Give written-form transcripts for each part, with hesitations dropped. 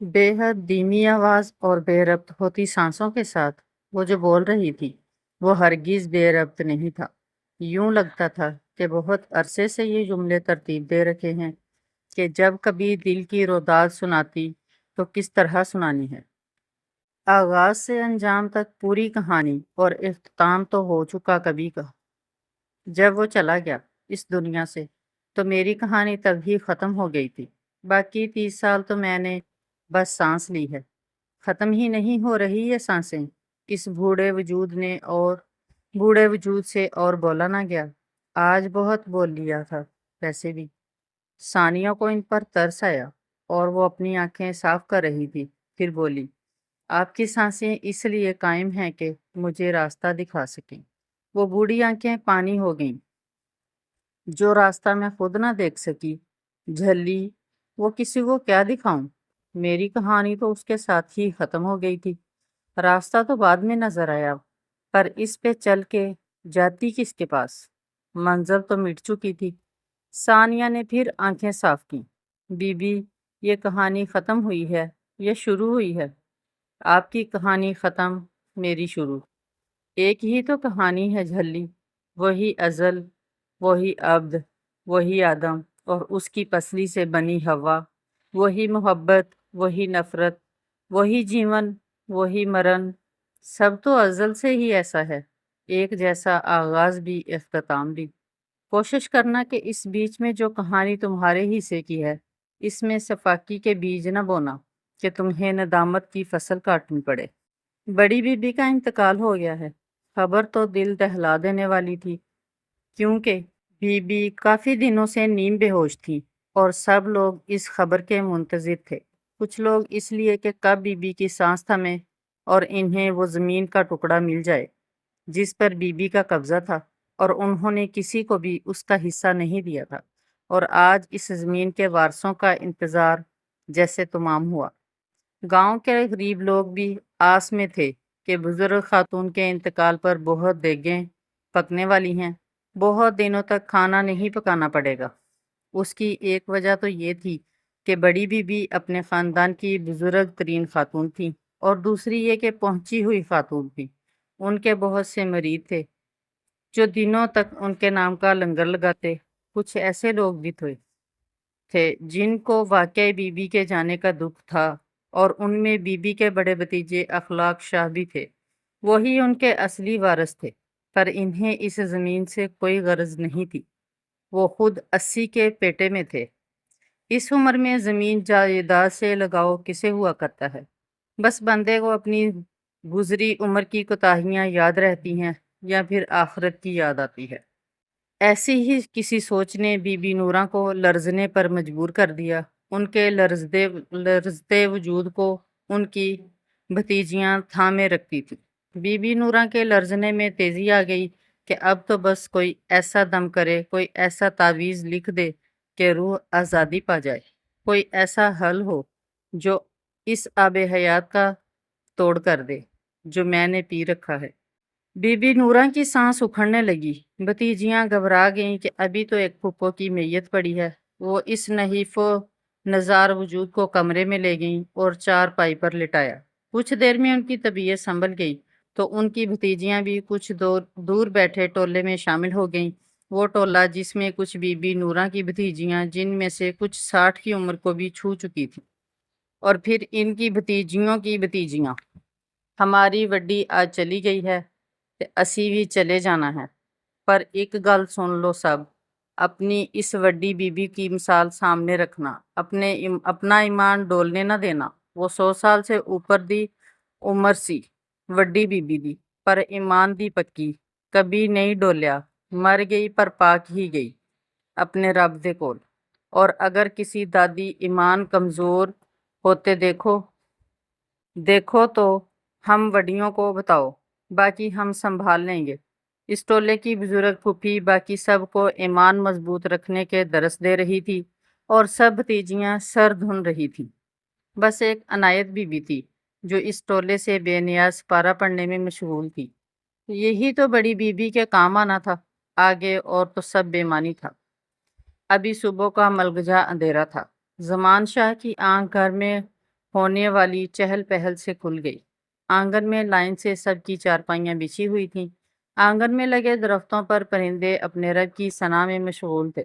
بے حد دھیمی آواز اور بے ربط ہوتی سانسوں کے ساتھ وہ جو بول رہی تھی وہ ہرگز بے ربط نہیں تھا۔ یوں لگتا تھا کہ بہت عرصے سے یہ جملے ترتیب دے رکھے ہیں کہ جب کبھی دل کی روداد سناتی تو کس طرح سنانی ہے۔ آغاز سے انجام تک پوری کہانی اور اختتام تو ہو چکا کبھی کا۔ جب وہ چلا گیا اس دنیا سے تو میری کہانی تب ہی ختم ہو گئی تھی۔ باقی 30 سال تو میں نے بس سانس لی ہے۔ ختم ہی نہیں ہو رہی یہ سانسیں۔ اس بوڑھے وجود سے اور بولا نہ گیا۔ آج بہت بول لیا تھا ویسے بھی۔ ثانیہ کو ان پر ترس آیا اور وہ اپنی آنکھیں صاف کر رہی تھی، پھر بولی، آپ کی سانسیں اس لیے قائم ہیں کہ مجھے راستہ دکھا سکیں۔ وہ بوڑھی آنکھیں پانی ہو گئیں۔ جو راستہ میں خود نہ دیکھ سکی، جھلی، وہ کسی کو کیا دکھاؤں؟ میری کہانی تو اس کے ساتھ ہی ختم ہو گئی تھی۔ راستہ تو بعد میں نظر آیا، پر اس پہ چل کے جاتی کس کے پاس؟ منزل تو مٹ چکی تھی۔ ثانیہ نے پھر آنکھیں صاف کیں۔ بی بی، یہ کہانی ختم ہوئی ہے یا شروع ہوئی ہے؟ آپ کی کہانی ختم، میری شروع۔ ایک ہی تو کہانی ہے جھلی، وہی ازل، وہی عبد، وہی آدم اور اس کی پسلی سے بنی ہوا، وہی محبت، وہی نفرت، وہی جیون، وہی مرن، سب تو ازل سے ہی ایسا ہے، ایک جیسا آغاز بھی اختتام بھی۔ کوشش کرنا کہ اس بیچ میں جو کہانی تمہارے حصے کی ہے اس میں صفاکی کے بیج نہ بونا کہ تمہیں ندامت کی فصل کاٹنی پڑے۔ بڑی بی بی کا انتقال ہو گیا ہے۔ خبر تو دل دہلا دینے والی تھی، کیونکہ بی بی کافی دنوں سے نیم بے ہوش تھی اور سب لوگ اس خبر کے منتظر تھے۔ کچھ لوگ اس لیے کہ کب بی بی کی سانس تھمے اور انہیں وہ زمین کا ٹکڑا مل جائے جس پر بی بی کا قبضہ تھا، اور انہوں نے کسی کو بھی اس کا حصہ نہیں دیا تھا، اور آج اس زمین کے وارثوں کا انتظار جیسے تمام ہوا۔ گاؤں کے غریب لوگ بھی آس میں تھے کہ بزرگ خاتون کے انتقال پر بہت دیگیں پکنے والی ہیں، بہت دنوں تک کھانا نہیں پکانا پڑے گا۔ اس کی ایک وجہ تو یہ تھی کہ بڑی بی بی اپنے خاندان کی بزرگ ترین خاتون تھی، اور دوسری یہ کہ پہنچی ہوئی خاتون تھی۔ ان کے بہت سے مرید تھے جو دنوں تک ان کے نام کا لنگر لگاتے۔ کچھ ایسے لوگ بھی تھے جن کو واقعی بی بی کے جانے کا دکھ تھا، اور ان میں بی بی کے بڑے بھتیجے اخلاق شاہ بھی تھے۔ وہی ان کے اصلی وارث تھے، پر انہیں اس زمین سے کوئی غرض نہیں تھی۔ وہ خود 80 کے پیٹے میں تھے۔ اس عمر میں زمین جائیداد سے لگاؤ کسے ہوا کرتا ہے؟ بس بندے کو اپنی گزری عمر کی کوتاہیاں یاد رہتی ہیں یا پھر آخرت کی یاد آتی ہے۔ ایسی ہی کسی سوچ نے بی بی نورہ کو لرزنے پر مجبور کر دیا۔ ان کے لرزتے وجود کو ان کی بھتیجیاں تھامے رکھتی تھیں۔ بی بی نورہ کے لرزنے میں تیزی آ گئی کہ اب تو بس کوئی ایسا دم کرے، کوئی ایسا تعویذ لکھ دے کہ روح آزادی پا جائے، کوئی ایسا حل ہو جو اس آب حیات کا توڑ کر دے جو میں نے پی رکھا ہے۔ بی بی نورہ کی سانس اکھڑنے لگی۔ بھتیجیاں گھبرا گئیں کہ ابھی تو ایک پھپھو کی میت پڑی ہے۔ وہ اس نحیف و نزار وجود کو کمرے میں لے گئیں اور چارپائی پر لٹایا۔ کچھ دیر میں ان کی طبیعت سنبھل گئی تو ان کی بھتیجیاں بھی کچھ دور بیٹھے ٹولے میں شامل ہو گئیں۔ وہ ٹولہ جس میں کچھ بی بی نورہ کی بھتیجیاں، جن میں سے کچھ 60 کی عمر کو بھی چھو چکی تھیں، اور پھر ان کی بھتیجیوں کی بھتیجیاں۔ ہماری وڈی آج چلی گئی ہے تے اسی بھی چلے جانا ہے، پر ایک گل سن لو سب، اپنی اس وڈی بی بی کی مثال سامنے رکھنا، اپنا ایمان ڈولنے نہ دینا۔ وہ 100 سال سے اوپر دی عمر سی وڈی بی بی دی، پر ایمان دی پکی، کبھی نہیں ڈولیا، مر گئی پر پاک ہی گئی اپنے رب دے کول۔ اور اگر کسی دادی ایمان کمزور ہوتے دیکھو تو ہم وڈیوں کو بتاؤ، باقی ہم سنبھال لیں گے۔ اس ٹولے کی بزرگ پھوپھی باقی سب کو ایمان مضبوط رکھنے کے درس دے رہی تھی، اور سب بھتیجیاں سر دھن رہی تھیں۔ بس ایک عنایت بی بی تھی جو اس ٹولے سے بے نیاز پارہ پڑھنے میں مشغول تھی۔ یہی تو بڑی بی بی کے کام آنا تھا، آگے اور تو سب بےمانی تھا۔ ابھی صبح کا ملگجا اندھیرا تھا۔ زمان شاہ کی آنکھ گھر میں ہونے والی چہل پہل سے کھل گئی۔ آنگن میں لائن سے سب کی چارپائیاں بچھی ہوئی تھیں۔ آنگن میں لگے درختوں پر پرندے اپنے رب کی ثنا میں مشغول تھے۔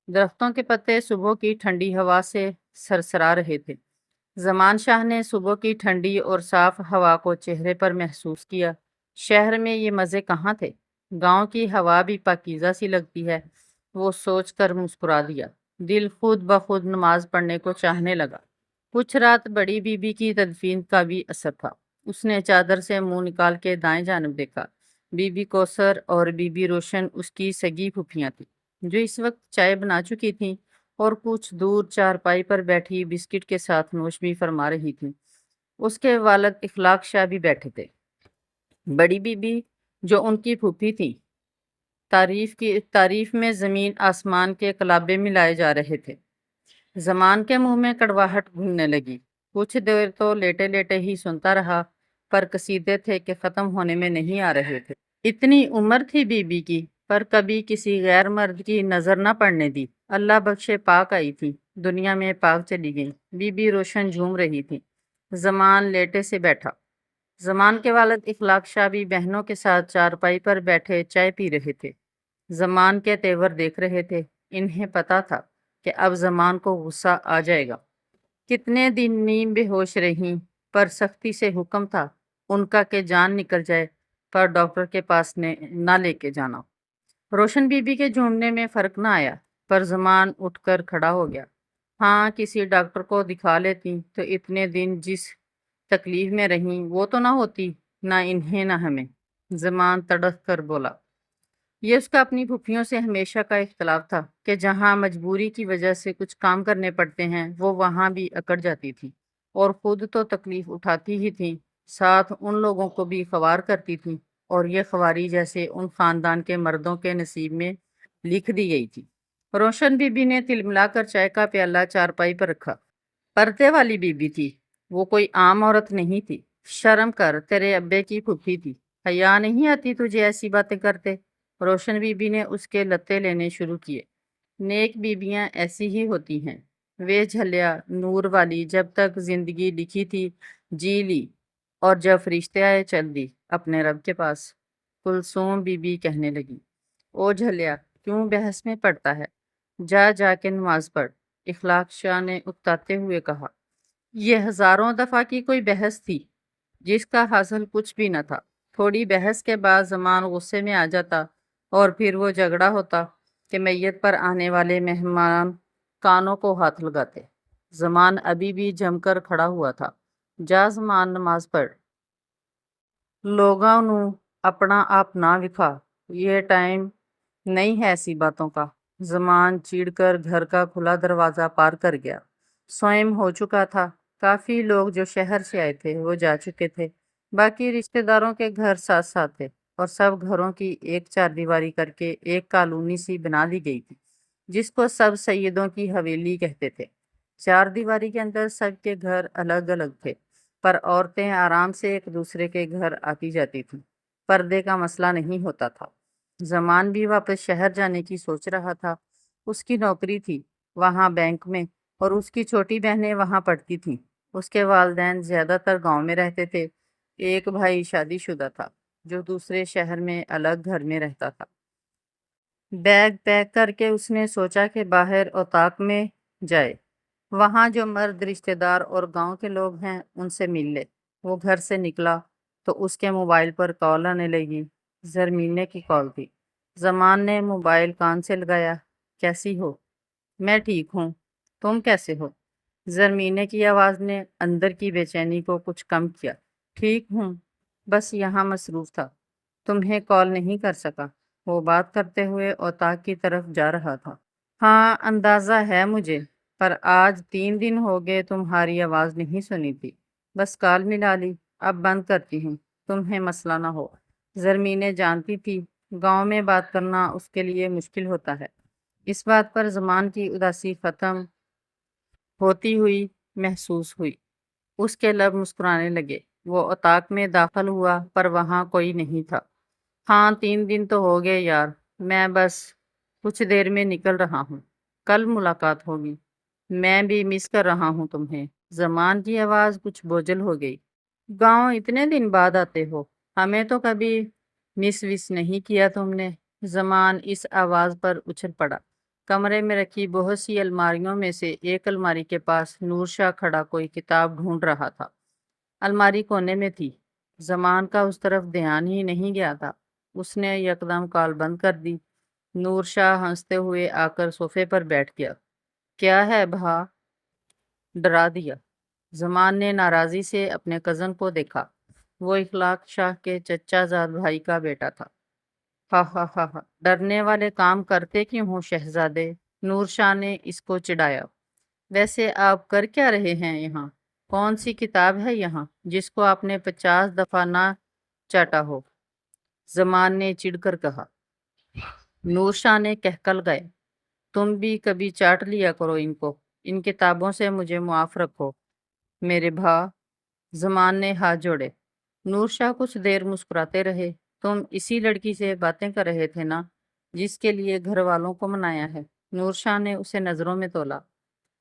درختوں کے پتے صبح کی ٹھنڈی ہوا سے سرسرا رہے تھے۔ زمان شاہ نے صبح کی ٹھنڈی اور صاف ہوا کو چہرے پر محسوس کیا۔ شہر میں یہ مزے کہاں تھے؟ گاؤں کی ہوا بھی پاکیزہ سی لگتی ہے، وہ سوچ کر مسکرا دیا۔ دل خود بخود نماز پڑھنے کو چاہنے لگا۔ کچھ رات بڑی بی بی کی تدفین کا بھی اثر تھا۔ اس نے چادر سے منہ نکال کے دائیں جانب دیکھا۔ بی بی کوثر اور بی بی روشن اس کی سگی پھوپھیاں تھیں، جو اس وقت چائے بنا چکی تھیں اور کچھ دور چارپائی پر بیٹھی بسکٹ کے ساتھ نوش بھی فرما رہی تھیں۔ اس کے والد اخلاق شاہ بھی بیٹھے تھے۔ بڑی بی بی جو ان کی پھوپھی تھی، تعریف میں زمین آسمان کے کلابے ملائے جا رہے تھے۔ زمان کے منہ میں کڑواہٹ گھلنے لگی۔ کچھ دیر تو لیٹے لیٹے ہی سنتا رہا، پر قصیدے تھے کہ ختم ہونے میں نہیں آ رہے تھے۔ اتنی عمر تھی بی بی کی، پر کبھی کسی غیر مرد کی نظر نہ پڑنے دی۔ اللہ بخشے پاک آئی تھی، دنیا میں پاک چلی گئی۔ بی بی روشن جھوم رہی تھی۔ زمان لیٹے سے بیٹھا۔ زمان کے والد اخلاق شاہ بھی بہنوں کے ساتھ چارپائی پر بیٹھے چائے پی رہے تھے۔ زمان کے تیور دیکھ رہے تھے۔ انہیں پتا تھا کہ اب زمان کو غصہ آ جائے گا۔ کتنے دن نیم بے ہوش رہیں، پر سختی سے حکم تھا ان کا کہ جان نکل جائے پر ڈاکٹر کے پاس نہ لے کے جانا۔ روشن بی بی کے جھومنے میں فرق نہ آیا، پر زمان اٹھ کر کھڑا ہو گیا۔ ہاں، کسی ڈاکٹر کو دکھا لیتی تو اتنے دن جس تکلیف میں رہیں وہ تو نہ ہوتی، نہ انہیں نہ ہمیں۔ زمان تڑپ کر بولا۔ یہ اس کا اپنی پھوپھیوں سے ہمیشہ کا اختلاف تھا کہ جہاں مجبوری کی وجہ سے کچھ کام کرنے پڑتے ہیں وہ وہاں بھی اکڑ جاتی تھی، اور خود تو تکلیف اٹھاتی ہی تھیں، ساتھ ان لوگوں کو بھی خوار کرتی تھیں، اور یہ خواری جیسے ان خاندان کے مردوں کے نصیب میں لکھ دی گئی تھی۔ روشن بی بی نے تلملا کر چائے کا پیالہ چارپائی پر رکھا۔ پردے والی بی بی تھی، وہ کوئی عام عورت نہیں تھی۔ شرم کر، تیرے ابے کی پھوپھی تھی، حیا نہیں آتی تجھے ایسی باتیں کرتے؟ روشن بی بی نے اس کے لتے لینے شروع کیے۔ نیک بیویاں ایسی ہی ہوتی ہیں۔ وے جھلیا نور والی جب تک زندگی لکھی تھی جی لی، اور جب فرشتے آئے چل دی اپنے رب کے پاس۔ کلثوم بی بی کہنے لگی، او جھلیا کیوں بحث میں پڑتا ہے؟ جا جا کے نماز پڑھ۔ اخلاق شاہ نے اکتاتے ہوئے کہا۔ یہ ہزاروں دفعہ کی کوئی بحث تھی جس کا حاصل کچھ بھی نہ تھا۔ تھوڑی بحث کے بعد زمان غصے میں آ جاتا، اور پھر وہ جھگڑا ہوتا کہ میت پر آنے والے مہمان کانوں کو ہاتھ لگاتے۔ زمان ابھی بھی جم کر کھڑا ہوا تھا۔ جا زمان نماز پڑھ، لوگاں نوں اپنا آپ نہ وکھا، یہ ٹائم نہیں ہے ایسی باتوں کا۔ زمان چیڑ کر گھر کا کھلا دروازہ پار کر گیا۔ سوئم ہو چکا تھا۔ کافی لوگ جو شہر سے آئے تھے وہ جا چکے تھے۔ باقی رشتہ داروں کے گھر ساتھ ساتھ تھے، اور سب گھروں کی ایک چار دیواری کر کے ایک کالونی سی بنا لی گئی تھی، جس کو سب سیدوں کی حویلی کہتے تھے۔ چار دیواری کے اندر سب کے گھر الگ الگ تھے، پر عورتیں آرام سے ایک دوسرے کے گھر آتی جاتی تھیں۔ پردے کا مسئلہ نہیں ہوتا تھا۔ زمان بھی واپس شہر جانے کی سوچ رہا تھا۔ اس کی نوکری تھی وہاں بینک میں، اور اس کی چھوٹی بہنیں وہاں پڑھتی تھیں۔ اس کے والدین زیادہ تر گاؤں میں رہتے تھے۔ ایک بھائی شادی شدہ تھا جو دوسرے شہر میں الگ گھر میں رہتا تھا۔ بیگ پیک کر کے اس نے سوچا کہ باہر اوطاق میں جائے، وہاں جو مرد رشتہ دار اور گاؤں کے لوگ ہیں ان سے مل لے۔ وہ گھر سے نکلا تو اس کے موبائل پر کال آنے لگی۔ زرمینے کی کال تھی۔ زمان نے موبائل کان سے لگایا۔ کیسی ہو؟ میں ٹھیک ہوں، تم کیسے ہو؟ زرمینے کی آواز نے اندر کی بے چینی کو کچھ کم کیا۔ ٹھیک ہوں، بس یہاں مصروف تھا، تمہیں کال نہیں کر سکا۔ وہ بات کرتے ہوئے اوطاق کی طرف جا رہا تھا۔ ہاں، اندازہ ہے مجھے، پر آج 3 دن ہو گئے تمہاری آواز نہیں سنی تھی، بس کال ملا لی۔ اب بند کرتی ہوں، تمہیں مسئلہ نہ ہو۔ زرمینے جانتی تھی گاؤں میں بات کرنا اس کے لیے مشکل ہوتا ہے۔ اس بات پر زمان کی اداسی ختم ہوتی ہوئی محسوس ہوئی۔ اس کے لب مسکرانے لگے۔ وہ اوطاق میں داخل ہوا، پر وہاں کوئی نہیں تھا۔ ہاں، 3 دن تو ہو گئے یار، میں بس کچھ دیر میں نکل رہا ہوں، کل ملاقات ہوگی۔ میں بھی مس کر رہا ہوں تمہیں۔ زمان کی آواز کچھ بوجھل ہو گئی۔ گاؤں اتنے دن بعد آتے ہو، ہمیں تو کبھی مس وس نہیں کیا تم نے۔ زمان اس آواز پر اچھل پڑا۔ کمرے میں رکھی بہت سی الماریوں میں سے ایک الماری کے پاس نور شاہ کھڑا کوئی کتاب ڈھونڈ رہا تھا۔ الماری کونے میں تھی۔ زمان کا اس طرف دھیان ہی نہیں گیا تھا۔ اس نے یکدم کال بند کر دی۔ نور شاہ ہنستے ہوئے آ کر صوفے پر بیٹھ گیا۔ کیا ہے بھا؟ ڈرا دیا۔ زمان نے ناراضی سے اپنے کزن کو دیکھا۔ وہ اخلاق شاہ کے چچا زاد بھائی کا بیٹا تھا۔ ہا ہا ہا ہا، ڈرنے والے کام کرتے کیوں ہوں شہزادے؟ نور شاہ نے اس کو چڑھایا۔ ویسے آپ کر کیا رہے ہیں یہاں؟ کون سی کتاب ہے یہاں جس کو آپ نے 50 دفعہ نہ چاٹا ہو؟ زمان نے چڑھ کر کہا۔ نور شاہ نے کہکل گئے۔ تم بھی کبھی چاٹ لیا کرو ان کو۔ ان کتابوں سے مجھے معاف رکھو میرے بھا۔ زمان نے ہاتھ جوڑے۔ نور شاہ کچھ دیر مسکراتے رہے۔ تم اسی لڑکی سے باتیں کر رہے تھے نا جس کے لیے گھر والوں کو منایا ہے؟ نور شاہ نے اسے نظروں میں تولا۔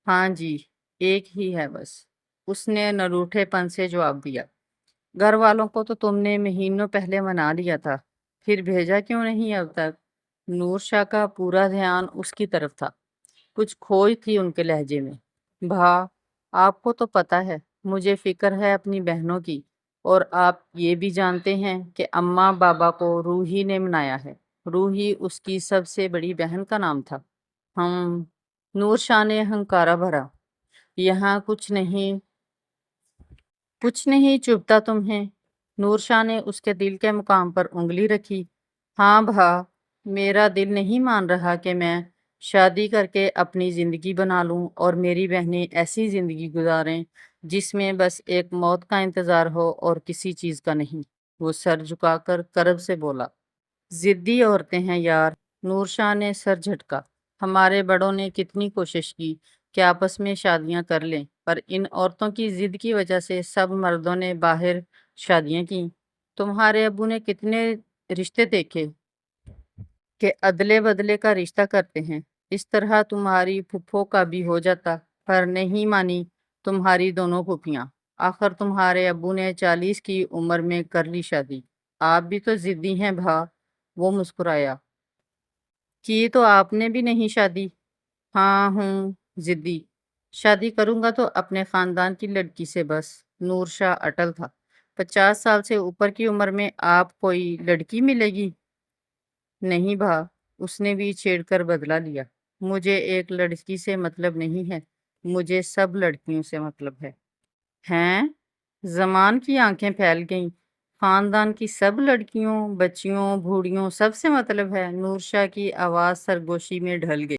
ہاں جی، ایک ہی ہے بس، اس نے نروٹھے پن سے جواب دیا۔ گھر والوں کو تو تم نے مہینوں پہلے منا لیا تھا، پھر بھیجا کیوں نہیں اب تک؟ نور شاہ کا پورا دھیان اس کی طرف تھا۔ کچھ کھوج تھی ان کے لہجے میں۔ بھا، آپ کو تو پتہ ہے مجھے فکر ہے اپنی بہنوں کی، اور آپ یہ بھی جانتے ہیں کہ اماں بابا کو روحی نے منایا ہے۔ روحی اس کی سب سے بڑی بہن کا نام تھا۔ نور شاہ نے ہنکارا بھرا۔ یہاں کچھ نہیں چبھتا تمہیں؟ نور شاہ نے اس کے دل کے مقام پر انگلی رکھی۔ ہاں بھا، میرا دل نہیں مان رہا کہ میں شادی کر کے اپنی زندگی بنا لوں اور میری بہنیں ایسی زندگی گزاریں جس میں بس ایک موت کا انتظار ہو اور کسی چیز کا نہیں۔ وہ سر جھکا کر کرب سے بولا۔ ضدی عورتیں ہیں یار۔ نور شاہ نے سر جھٹکا۔ ہمارے بڑوں نے کتنی کوشش کی کہ آپس میں شادیاں کر لیں، پر ان عورتوں کی ضد کی وجہ سے سب مردوں نے باہر شادیاں کی۔ تمہارے ابو نے کتنے رشتے دیکھے کہ ادلے بدلے کا رشتہ کرتے ہیں۔ اس طرح تمہاری پھپھو کا بھی ہو جاتا، پر نہیں مانی تمہاری دونوں پھوپھیاں۔ آخر تمہارے ابو نے 40 کی عمر میں کر لی شادی۔ آپ بھی تو ضدی ہیں بھا۔ وہ مسکرایا۔ کی تو آپ نے بھی نہیں شادی۔ ہاں ہوں ضدی۔ شادی کروں گا تو اپنے خاندان کی لڑکی سے بس۔ نور شاہ اٹل تھا۔ 50 سال سے اوپر کی عمر میں آپ کوئی لڑکی ملے گی؟ نہیں بھا، اس نے بھی چھیڑ کر بدلا لیا۔ مجھے ایک لڑکی سے مطلب نہیں ہے، مجھے سب لڑکیوں سے مطلب ہے۔ ہیں؟ زمان کی آنکھیں پھیل گئیں۔ خاندان کی سب لڑکیوں، بچیوں، بوڑھیوں، سب سے مطلب ہے؟ نور شاہ کی آواز سرگوشی میں ڈھل گئی۔